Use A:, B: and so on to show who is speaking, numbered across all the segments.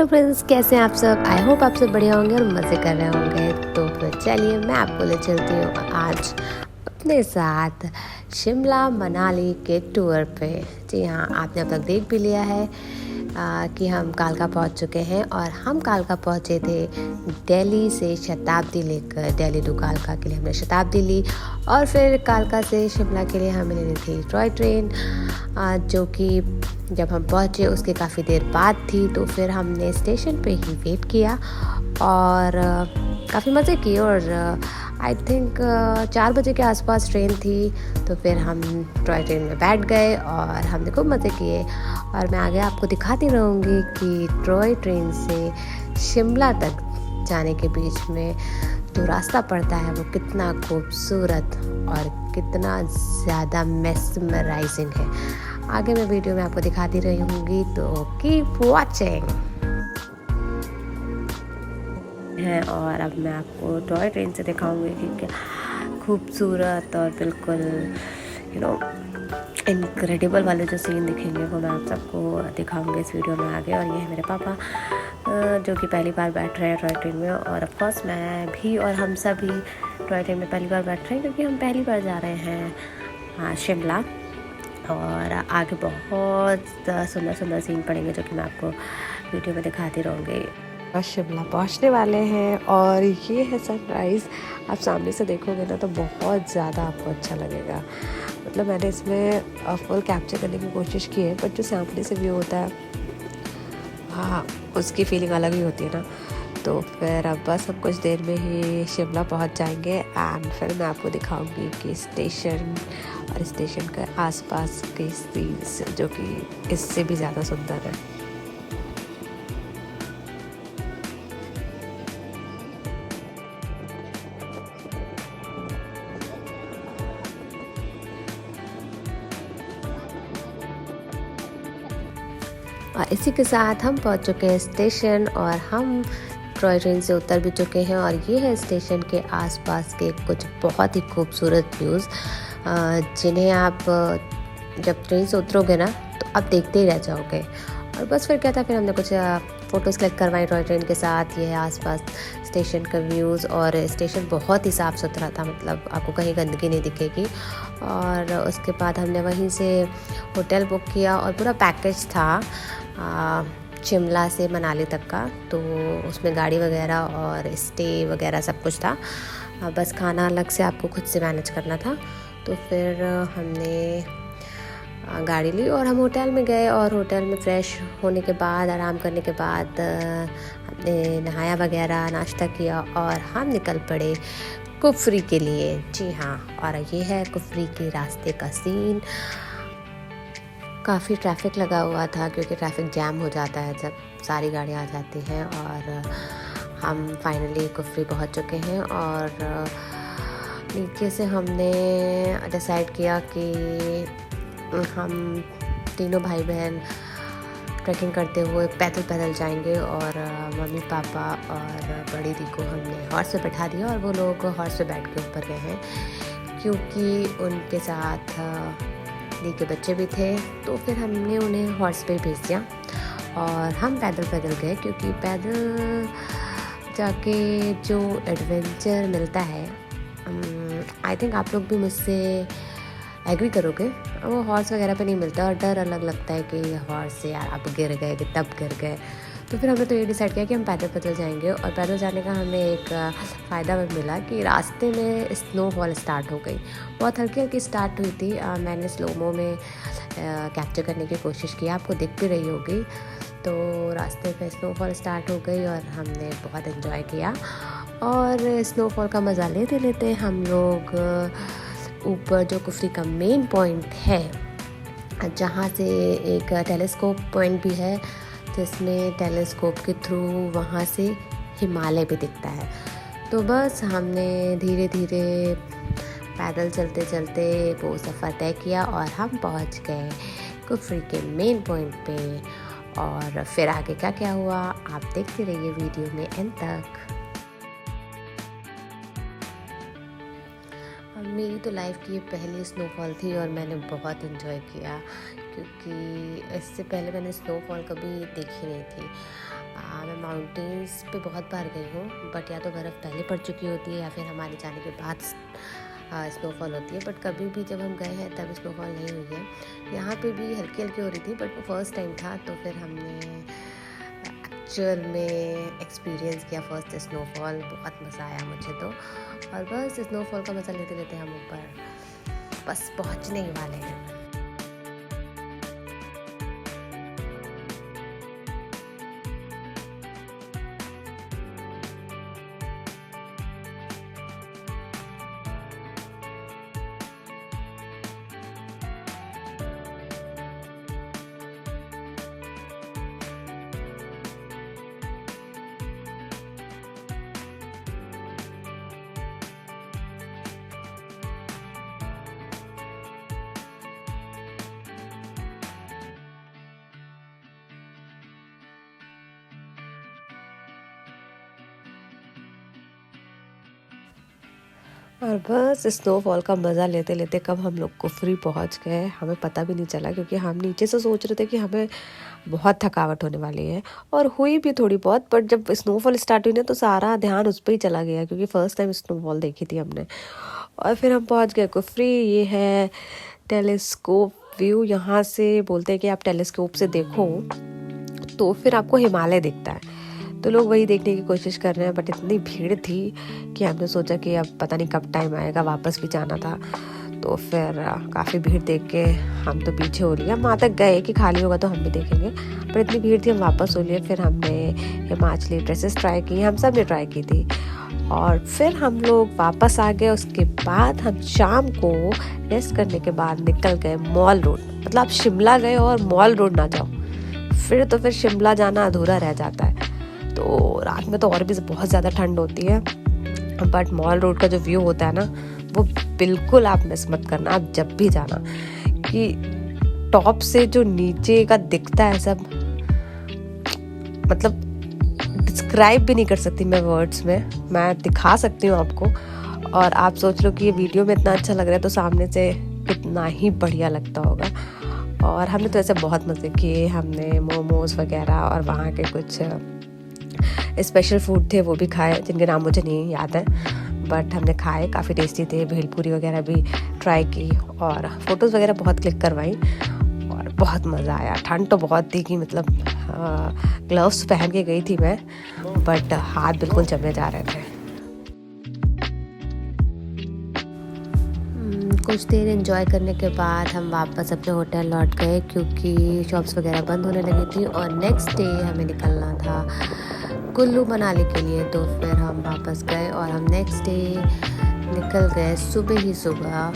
A: Hello friends, कैसे हैं आप सब। आई होप आप सब बढ़िया होंगे और मज़े कर रहे होंगे। तो फिर चलिए मैं आपको ले चलती हूँ आज अपने साथ शिमला मनाली के टूर पे। जी हाँ, आपने अब तक देख भी लिया है कि हम कालका पहुँच चुके हैं और हम कालका पहुँचे थे दिल्ली से शताब्दी लेकर। दिल्ली टू कालका के लिए हमने शताब्दी ली और फिर कालका से शिमला के लिए हमें लेनी थी टॉय ट्रेन, जो कि जब हम पहुँचे उसके काफ़ी देर बाद थी। तो फिर हमने स्टेशन पे ही वेट किया और काफ़ी मज़े किए और आई थिंक 4 बजे के आसपास ट्रेन थी। तो फिर हम टॉय ट्रेन में बैठ गए और हमने खूब मज़े किए और मैं आगे आपको दिखाती रहूँगी कि टॉय ट्रेन से शिमला तक जाने के बीच में जो रास्ता पड़ता है वो कितना खूबसूरत और कितना ज़्यादा मेस्मराइजिंग है। आगे मैं वीडियो में आपको दिखाती रहूँगी, तो कीप वॉचिंग है। और अब मैं आपको टॉय ट्रेन से दिखाऊंगी कि क्या खूबसूरत और बिल्कुल इनक्रेडिबल वाले जो सीन दिखेंगे वो मैं आप सबको दिखाऊंगी इस वीडियो में आगे। और ये है मेरे पापा जो कि पहली बार बैठ रहे हैं टॉय ट्रेन में, और ऑफ कोर्स मैं भी और हम सभी टॉय ट्रेन में पहली बार बैठ रहे हैं क्योंकि हम पहली बार जा रहे हैं शिमला। और आगे बहुत सुंदर सुंदर सीन पड़ेंगे जो कि मैं आपको वीडियो में दिखाती रहूँगी। और शिमला पहुँचने वाले हैं और ये है सनराइज़। आप सामने से देखोगे ना तो बहुत ज़्यादा आपको अच्छा लगेगा। मतलब मैंने इसमें फुल कैप्चर करने की कोशिश की है, बट जो सामने से व्यू होता है हाँ उसकी फीलिंग अलग ही होती है ना। तो फिर अब बस हम कुछ देर में ही शिमला पहुंच जाएंगे एंड फिर मैं आपको दिखाऊंगी कि स्टेशन और स्टेशन के आसपास के सीन्स जो कि इससे भी ज़्यादा सुंदर है। और इसी के साथ हम पहुंच चुके हैं स्टेशन और हम टॉय ट्रेन से उतर भी चुके हैं। और ये है स्टेशन के आसपास के कुछ बहुत ही खूबसूरत व्यूज़ जिन्हें आप जब ट्रेन से उतरोगे ना तो आप देखते ही रह जाओगे। और बस फिर क्या था, फिर हमने कुछ फ़ोटोज़ क्लिक करवाई टॉय ट्रेन के साथ। ये है आसपास स्टेशन का व्यूज़ और स्टेशन बहुत ही साफ़ सुथरा था, मतलब आपको कहीं गंदगी नहीं दिखेगी। और उसके बाद हमने वहीं से होटल बुक किया और पूरा पैकेज था शिमला से मनाली तक का। तो उसमें गाड़ी वगैरह और स्टे वगैरह सब कुछ था, बस खाना अलग से आपको खुद से मैनेज करना था। तो फिर हमने गाड़ी ली और हम होटल में गए और होटल में फ़्रेश होने के बाद, आराम करने के बाद हमने नहाया वगैरह, नाश्ता किया और हम निकल पड़े कुफरी के लिए। जी हाँ, और ये है कुफरी के रास्ते का सीन। काफ़ी ट्रैफिक लगा हुआ था क्योंकि ट्रैफिक जैम हो जाता है जब सारी गाड़ियाँ आ जाती हैं। और हम फाइनली कुफरी पहुंच चुके हैं और नीचे से हमने डिसाइड किया कि हम तीनों भाई बहन ट्रैकिंग करते हुए पैदल पैदल जाएंगे। और मम्मी पापा और बड़ी दी को हमने हॉर्स पे बैठा दिया और वो लोग हॉर्स पे बैठ के ऊपर गए हैं क्योंकि उनके साथ दी के बच्चे भी थे। तो फिर हमने उन्हें हॉर्स पे भेज दिया और हम पैदल पैदल गए क्योंकि पैदल जाके जो एडवेंचर मिलता है, आई थिंक आप लोग भी मुझसे एग्री करोगे, वो हॉर्स वगैरह पे नहीं मिलता। और डर अलग लगता है कि हॉर्स से यार आप गिर गए कि तब गिर गए। तो फिर हमने तो ये डिसाइड किया कि हम पैदल पैदल जाएंगे। और पैदल जाने का हमें एक फ़ायदा मिला कि रास्ते में स्नोफॉल स्टार्ट हो गई। बहुत हल्की हल्की स्टार्ट हुई थी। मैंने स्लोमो में कैप्चर करने की कोशिश की, आपको दिख भी रही होगी। तो रास्ते पे स्नोफॉल स्टार्ट हो गई और हमने बहुत इन्जॉय किया। और स्नोफॉल का मज़ा लेते लेते हम लोग ऊपर जो कुफरी का मेन पॉइंट है, जहाँ से एक टेलीस्कोप पॉइंट भी है जिसमें टेलीस्कोप के थ्रू वहाँ से हिमालय भी दिखता है। तो बस हमने धीरे धीरे पैदल चलते चलते वो सफ़र तय किया और हम पहुँच गए कुफरी के मेन पॉइंट पे। और फिर आगे क्या क्या हुआ आप देखते रहिए वीडियो में एंड तक। मेरी तो लाइफ की ये पहली स्नोफॉल थी और मैंने बहुत इन्जॉय किया क्योंकि इससे पहले मैंने स्नोफॉल कभी देखी नहीं थी। माउंटेन्स पे बहुत बार गई हूँ, बट या तो बर्फ़ पहले पड़ चुकी होती है या फिर हमारे जाने के बाद स्नोफॉल होती है। बट कभी भी जब हम गए हैं तब स्नोफॉल नहीं हुई है। यहाँ पे भी हल्की हल्की हो रही थी, बट वो फर्स्ट टाइम था, तो फिर हमने एक्चुअल में एक्सपीरियंस किया फर्स्ट स्नोफॉल। बहुत मज़ा आया मुझे तो। और बस स्नोफॉल का मज़ा लेते लेते हम ऊपर बस पहुँचने ही वाले हैं। और बस स्नोफॉल का मज़ा लेते लेते कब हम लोग कुफरी पहुंच गए हमें पता भी नहीं चला, क्योंकि हम नीचे से सोच रहे थे कि हमें बहुत थकावट होने वाली है, और हुई भी थोड़ी बहुत। बट जब स्नोफॉल स्टार्ट हुई ना तो सारा ध्यान उस पर ही चला गया, क्योंकि फ़र्स्ट टाइम स्नोफॉल देखी थी हमने। और फिर हम पहुँच गए कुफरी। ये है टेलीस्कोप व्यू। यहाँ से बोलते हैं कि आप टेलीस्कोप से देखो तो फिर आपको हिमालय दिखता है। तो लोग वही देखने की कोशिश कर रहे हैं, बट इतनी भीड़ थी कि हमने सोचा कि अब पता नहीं कब टाइम आएगा, वापस भी जाना था। तो फिर काफ़ी भीड़ देख के हम तो पीछे हो लिए। हम वहाँ तक गए कि खाली होगा तो हम भी देखेंगे, पर इतनी भीड़ थी हम वापस हो लिए। फिर हमने हिमाचली ड्रेसेस ट्राई की, हम सब ने ट्राई की थी। और फिर हम लोग वापस आ गए। उसके बाद हम शाम को रेस्ट करने के बाद निकल गए मॉल रोड। मतलब आप शिमला गए और मॉल रोड ना जाओ फिर शिमला जाना अधूरा रह जाता है। तो रात में तो और भी बहुत ज़्यादा ठंड होती है, बट मॉल रोड का जो व्यू होता है ना वो बिल्कुल आप मिस मत करना। आप जब भी जाना, कि टॉप से जो नीचे का दिखता है सब, मतलब डिस्क्राइब भी नहीं कर सकती मैं वर्ड्स में। मैं दिखा सकती हूँ आपको, और आप सोच लो कि ये वीडियो में इतना अच्छा लग रहा है तो सामने से कितना ही बढ़िया लगता होगा। और हमने तो ऐसे बहुत मज़े किए। हमने मोमोज़ वगैरह और वहाँ के कुछ स्पेशल फूड थे वो भी खाए, जिनके नाम मुझे नहीं याद है, बट हमने खाए, काफ़ी टेस्टी थे। भेलपूरी वगैरह भी ट्राई की और फ़ोटोज़ वगैरह बहुत क्लिक करवाई, और बहुत मज़ा आया। ठंड तो बहुत थी कि मतलब ग्लव्स पहन के गई थी मैं, बट हाथ बिल्कुल जमने जा रहे थे। कुछ देर एंजॉय करने के बाद हम वापस अपने होटल लौट गए, क्योंकि शॉप्स वगैरह बंद होने लगी थी और नेक्स्ट डे हमें निकलना था कुल्लू मनाली के लिए। तो फिर हम वापस गए और हम नेक्स्ट डे निकल गए सुबह ही सुबह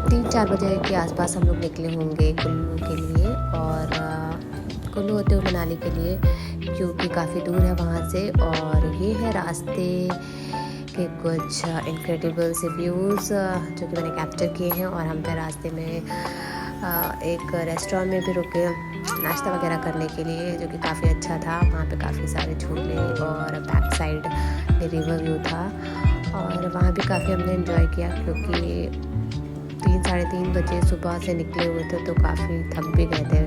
A: 3-4 बजे के आसपास हम लोग निकले होंगे कुल्लू के लिए, और कुल्लू होते हुए मनाली के लिए, क्योंकि काफ़ी दूर है वहाँ से। और ये है रास्ते के कुछ इनक्रेडिबल से व्यूज़ जो कि मैंने कैप्चर किए हैं। और हम फिर रास्ते में एक रेस्टोरेंट में भी रुके नाश्ता वगैरह करने के लिए, जो कि काफ़ी अच्छा था। वहाँ पे काफ़ी सारे झूले और बैक साइड में रिवर व्यू था, और वहाँ भी काफ़ी हमने एंजॉय किया, क्योंकि 3-3:30 बजे सुबह से निकले हुए थे तो काफ़ी थक भी गए थे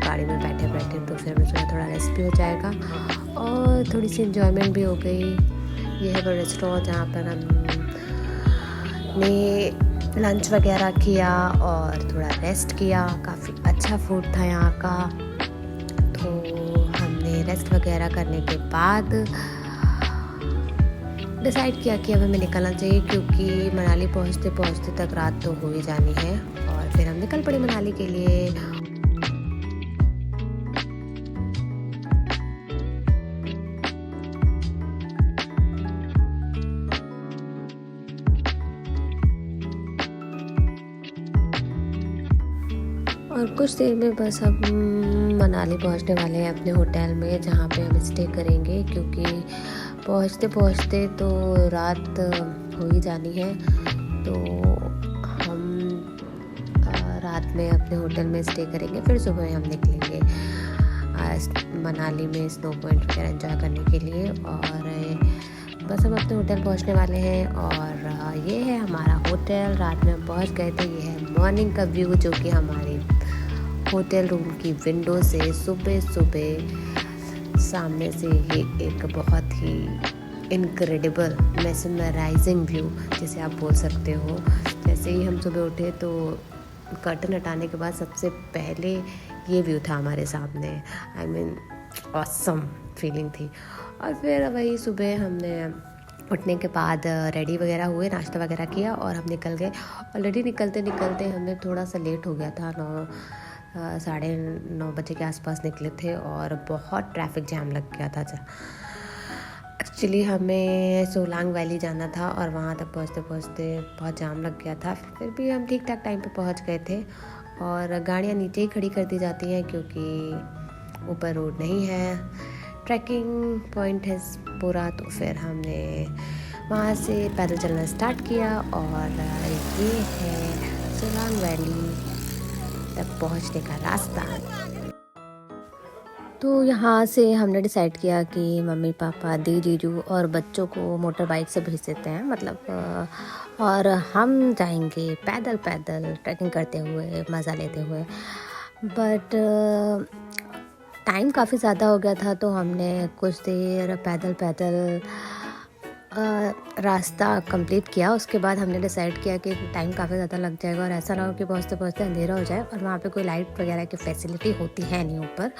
A: गाड़ी में बैठे बैठे। तो फिर हमें सोचा थोड़ा रेस्ट भी हो जाएगा और थोड़ी सी एंजॉयमेंट भी हो गई। ये है वो रेस्टोरेंट जहाँ पर हमने लंच वगैरह किया और थोड़ा रेस्ट किया। काफ़ी अच्छा फूड था यहाँ का। तो हमने रेस्ट वगैरह करने के बाद डिसाइड किया कि अब हमें निकलना चाहिए, क्योंकि मनाली पहुँचते पहुँचते तक रात तो हो ही जानी है। और फिर हम निकल पड़े मनाली के लिए। और कुछ देर में बस हम मनाली पहुंचने वाले हैं अपने होटल में, जहां पे हम स्टे करेंगे, क्योंकि पहुंचते पहुंचते तो रात हो ही जानी है। तो हम रात में अपने होटल में स्टे करेंगे, फिर सुबह हम निकलेंगे मनाली में स्नो पॉइंट वगैरह एंजॉय करने के लिए। और बस हम अपने होटल पहुंचने वाले हैं, और ये है हमारा होटल। रात में हम पहुंच गए थे। ये है मॉर्निंग का व्यू, जो कि हमारे होटल रूम की विंडो से सुबह सुबह सामने से ही एक बहुत ही इनक्रेडिबल मेस्मराइजिंग व्यू जिसे आप बोल सकते हो। जैसे ही हम सुबह उठे तो कर्टन हटाने के बाद सबसे पहले ये व्यू था हमारे सामने। आई मीन ऑसम फीलिंग थी। और फिर वही सुबह हमने उठने के बाद रेडी वगैरह हुए, नाश्ता वगैरह किया और हम निकल गए। ऑलरेडी निकलते निकलते हमें थोड़ा सा लेट हो गया था, 9:30 बजे के आसपास निकले थे और बहुत ट्रैफिक जैम लग गया था। एक्चुअली हमें सोलांग वैली जाना था और वहाँ तक पहुँचते पहुँचते बहुत जाम लग गया था। फिर भी हम ठीक ठाक टाइम पे पहुँच गए थे। और गाड़ियाँ नीचे ही खड़ी कर दी जाती हैं क्योंकि ऊपर रोड नहीं है। ट्रैकिंग पॉइंट है पूरा, तो फिर हमने वहाँ से पैदल चलना स्टार्ट किया और ये है सोलांग वैली तक पहुँचने का रास्ता। तो यहाँ से हमने डिसाइड किया कि मम्मी पापा दी जीजू और बच्चों को मोटर बाइक से भेज देते हैं, मतलब और हम जाएंगे पैदल पैदल ट्रैकिंग करते हुए, मज़ा लेते हुए। बट टाइम काफ़ी ज़्यादा हो गया था तो हमने कुछ देर पैदल पैदल रास्ता कंप्लीट किया। उसके बाद हमने डिसाइड किया कि टाइम काफ़ी ज़्यादा लग जाएगा और ऐसा ना हो कि पहुँचते पहुँचते अंधेरा हो जाए, और वहाँ पे कोई लाइट वगैरह की फैसिलिटी होती है नहीं ऊपर।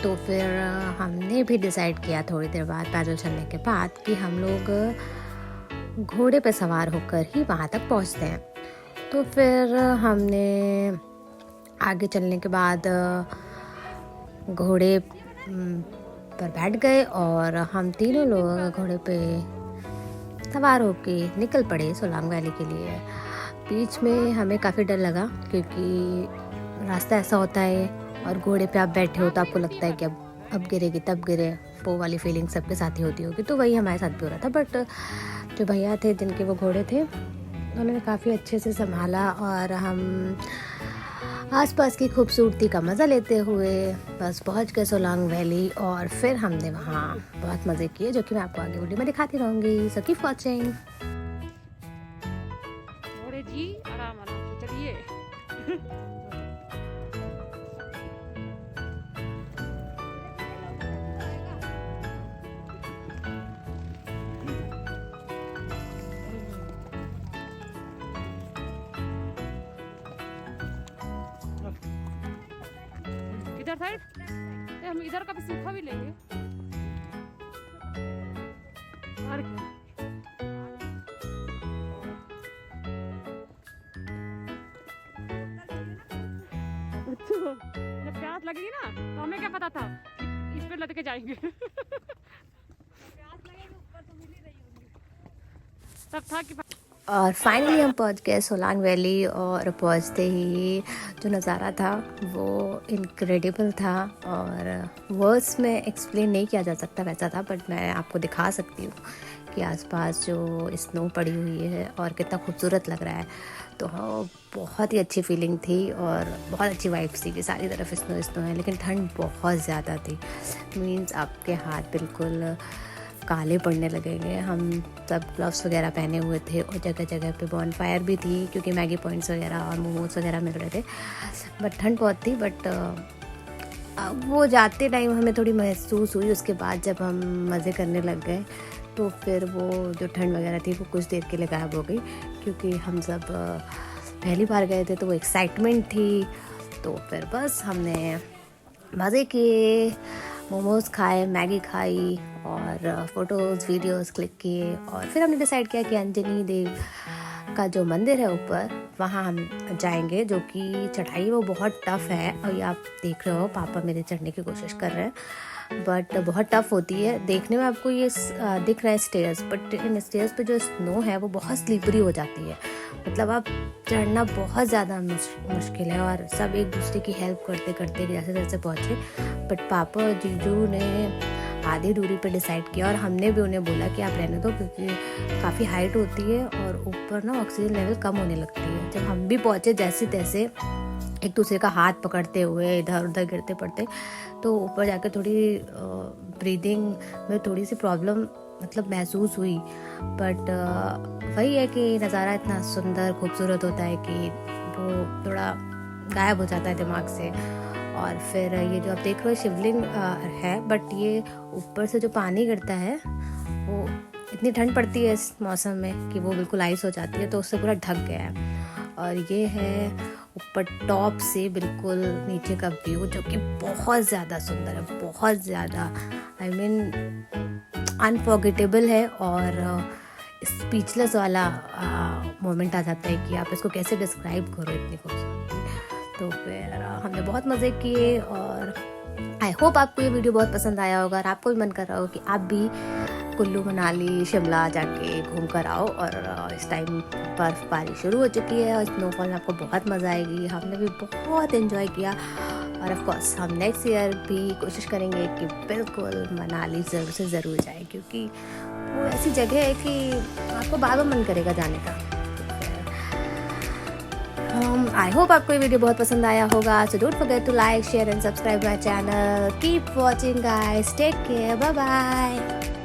A: तो फिर हमने भी डिसाइड किया थोड़ी देर बाद पैदल चलने के बाद कि हम लोग घोड़े पे सवार होकर ही वहाँ तक पहुँचते हैं। तो फिर हमने आगे चलने के बाद घोड़े पर बैठ गए और हम तीनों लोग घोड़े पे सवार होके निकल पड़े सोलांग वैली के लिए। बीच में हमें काफ़ी डर लगा क्योंकि रास्ता ऐसा होता है और घोड़े पे आप बैठे हो तो आपको लगता है कि अब गिरेगी तब गिरे, वो वाली फीलिंग सबके साथ ही होती होगी। तो वही हमारे साथ भी हो रहा था। बट जो भैया थे जिनके वो घोड़े थे उन्होंने काफ़ी अच्छे से संभाला और हम आसपास की खूबसूरती का मज़ा लेते हुए बस पहुंच गए सोलांग वैली। और फिर हमने वहाँ बहुत मज़े किए, जो कि मैं आपको आगे वीडियो में दिखाती रहूँगी। So keep watching.
B: जी आराम आराम से चलिए। इधर साइड हम इधर का भी सूखा भी लेंगे। और क्या जब प्यास लगेगी ना तो हमें क्या पता था इस पे लद के जाएंगे। प्यास लगेगी ऊपर तो मिल ही रही होगी। तब था कि
A: और फाइनली हम पहुंच गए सोलांग वैली। और पहुंचते ही जो नज़ारा था वो इनक्रेडिबल था और वर्ड्स में एक्सप्लेन नहीं किया जा सकता वैसा था। बट मैं आपको दिखा सकती हूँ कि आसपास जो स्नो पड़ी हुई है और कितना खूबसूरत लग रहा है। तो हाँ, बहुत ही अच्छी फीलिंग थी और बहुत अच्छी वाइब्स थी कि सारी तरफ स्नो स्नो है, लेकिन ठंड बहुत ज़्यादा थी। मीन्स आपके हाथ बिल्कुल काले पड़ने लगेंगे। हम सब ग्लव्स वगैरह पहने हुए थे और जगह जगह पे बॉनफायर भी थी क्योंकि मैगी पॉइंट्स वगैरह और मोमोज वगैरह मिल रहे थे। बट ठंड बहुत थी। बट वो जाते टाइम हमें थोड़ी महसूस हुई। उसके बाद जब हम मज़े करने लग गए तो फिर वो जो ठंड वगैरह थी वो कुछ देर के लिए गायब हो गई क्योंकि हम सब पहली बार गए थे तो वो एक्साइटमेंट थी। तो फिर बस हमने मज़े किए, मोमोज़ खाए, मैगी खाई और फ़ोटोज़ वीडियोज़ क्लिक किए। और फिर हमने डिसाइड किया कि अंजनी देव का जो मंदिर है ऊपर, वहाँ हम जाएंगे, जो कि चढ़ाई वो बहुत टफ़ है। और ये आप देख रहे हो पापा मेरे चढ़ने की कोशिश कर रहे हैं, बट बहुत टफ़ होती है। देखने में आपको ये दिख रहा है स्टेयर्स, बट इन स्टेयर्स पे जो स्नो है वो बहुत स्लिपरी हो जाती है। मतलब आप चढ़ना बहुत ज़्यादा मुश्किल है और सब एक दूसरे की हेल्प करते करते जैसे जैसे पहुँचे। बट पापा जीजू ने आधी दूरी पे डिसाइड किया और हमने भी उन्हें बोला कि आप रहने दो क्योंकि काफ़ी हाइट होती है और ऊपर ना ऑक्सीजन लेवल कम होने लगती है। जब हम भी पहुँचे जैसे तैसे एक दूसरे का हाथ पकड़ते हुए इधर उधर गिरते पड़ते, तो ऊपर जाकर थोड़ी ब्रीदिंग में थोड़ी सी प्रॉब्लम मतलब महसूस हुई। बट वही है कि नज़ारा इतना सुंदर खूबसूरत होता है कि वो थोड़ा गायब हो जाता है दिमाग से। और फिर ये जो आप देख रहे हो शिवलिंग है, बट ये ऊपर से जो पानी गिरता है वो इतनी ठंड पड़ती है इस मौसम में कि वो बिल्कुल आइस हो जाती है, तो उससे पूरा ढक गया है। और ये है ऊपर टॉप से बिल्कुल नीचे का व्यू, जो कि बहुत ज़्यादा सुंदर है, बहुत ज़्यादा आई मीन अनफॉरगेटेबल है। और स्पीचलेस वाला मोमेंट आ जाता है कि आप इसको कैसे डिस्क्राइब करो, इतनी खूबसूरती। तो फिर हमने बहुत मज़े किए और आई होप आपको ये वीडियो बहुत पसंद आया होगा और आपको भी मन कर रहा हो कि आप भी कुल्लू मनाली शिमला जाके घूम कर आओ। और इस टाइम बर्फ़बारी शुरू हो चुकी है और स्नोफॉल में आपको बहुत मज़ा आएगी। हमने भी बहुत एंजॉय किया और ऑफ कोर्स हम नेक्स्ट ईयर भी कोशिश करेंगे कि बिल्कुल मनाली ज़रूर से ज़रूर जाए, क्योंकि वो ऐसी जगह है कि आपको बार बार मन करेगा जाने का। आई होप आपको ये वीडियो बहुत पसंद आया होगा। So don't forget to like share and subscribe my channel. Keep watching guys, take care, bye bye.